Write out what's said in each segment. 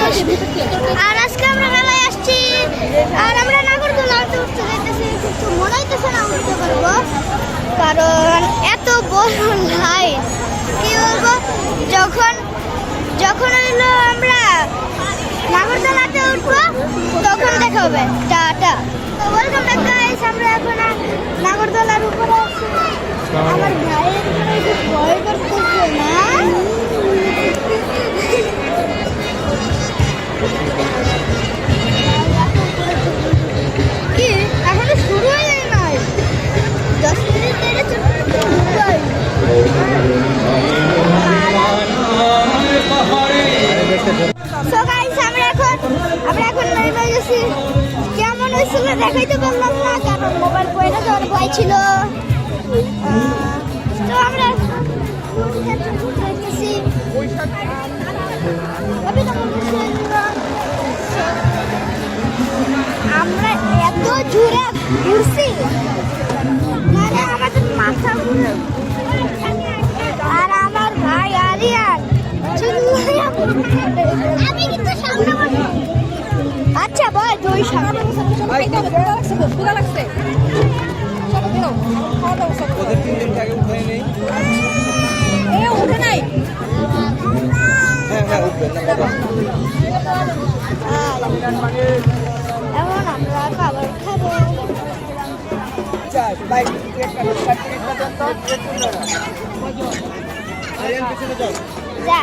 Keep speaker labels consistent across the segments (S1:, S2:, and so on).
S1: আর আজকে আমরা মেলায় আসছি আর আমরা নাগরদোলা উঠতে যাইতেছি, কিন্তু মনে হইতেছে না উঠতে পারবো, কারণ এত বড় লাইন। কি বলবো, যখন যখন হইলো আমরা নাগরদোলাতে উঠবো তখন দেখা হবে। Tata, welcome back guys. আমরা এখন নাগরদোলার উপরে আছি। আমার ভাইয়ের একটু ভয় করতেছে না। কি এখনো শুরু হয়ে যায় নাই, 10 মিনিট দেরি সো গাইস, আমরা এখন নেমে গেছি। কেমন হয়েছিল দেখাইতে পারলাম না, কারণ মোবাইল পয়সা যাওয়ার ভয় ছিল। তো আমরা দেখতেছি আমরা এত জোরে ঘুরছি, মানে আমাদের মাথা ঘুরে। আর আমার ভাই আরিয়ান আমি কিন্তু সামনে বসে। আচ্ছা বল, তুই সামনে লাগছে।
S2: ওদের 3 দিন আগে উঠে নেই।
S1: উঠে নাই।
S2: হ্যাঁ উঠবেন না বাবা।
S1: এখন আমরা খাবার খাবো।
S2: বাইক একটা আরিয়ান পিছনে যাও।
S1: যা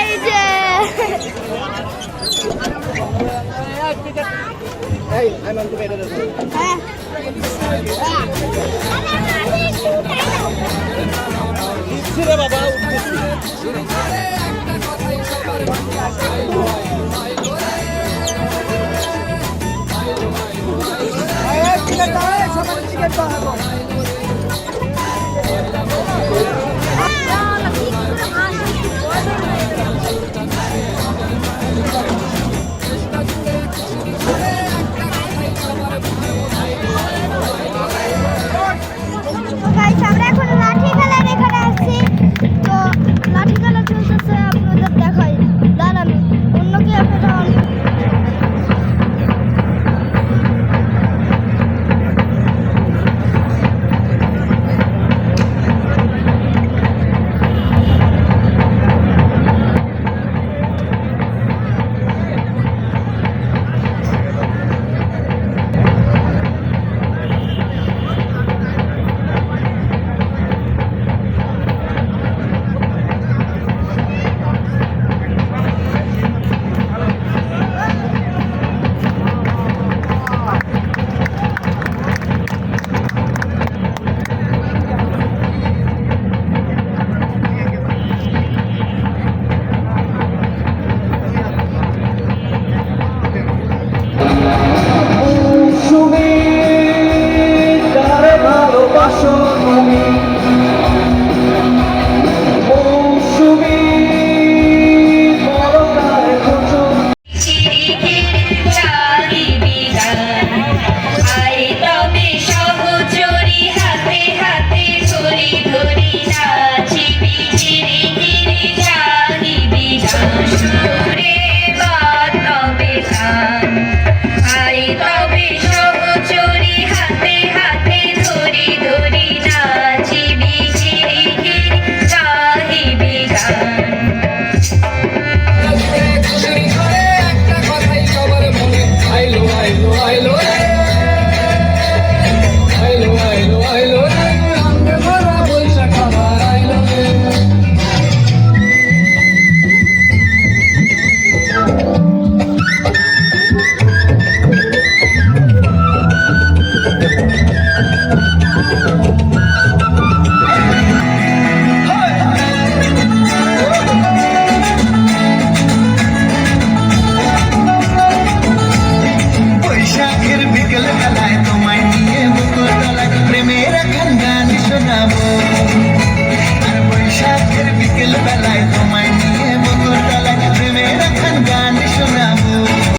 S1: এই যে
S2: এই আমি তো বের হয়ে দিচ্ছি রে বাবা, উঠতেছি।